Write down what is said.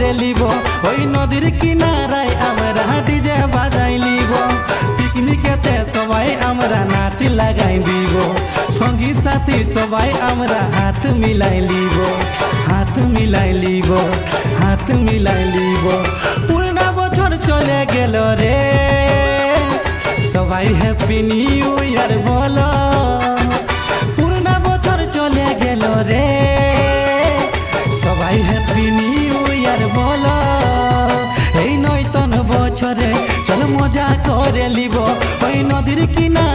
করে লিব ওই নদীর কিনারায় আমরা ডিজে বাজাই লিব পিকনিকেতে সবাই আমরা নাচ লাগাই দিব সঙ্গী সাথী সবাই আমরা হাত মিলাই লিব হাত মিলাই লিব হাত মিলাই লিব পুরনা বছর চলে গেল রে সবাই হ্যাপি নিউ ইয়ার বলো পুরনা বছর চলে গেল রে সবাই হ্যাপি নিউ ইয়ার বলো এই নতুন বছরে চল মজা করে লিব ওই নদীর কিনারে